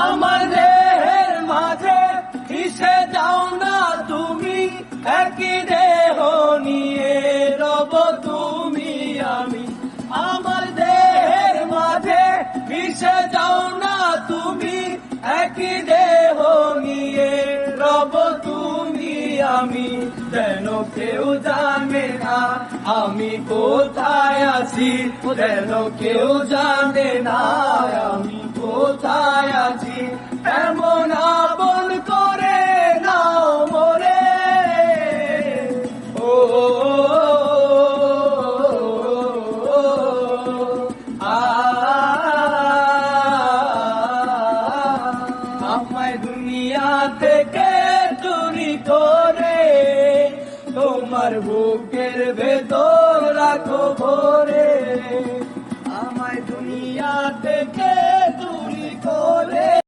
আমার দেহের মাঝে মিশে যাও না তুমি, একই দেহ নিয়ে রব তুমি আমি। আমার দেহের মাঝে মিশে যাও না তুমি, একই দেহ নিয়ে রব তুমি আমি। যেন কেউ জানে না আমি কোথায় আছি, যেন কেউ জানে না আমি কোথায় আছি। এমন আপন করে নাও মোরে, ও আমায় দুনিয়া থেকে চুরি করে তোমার বুকের ভেতর রাখো ভরে।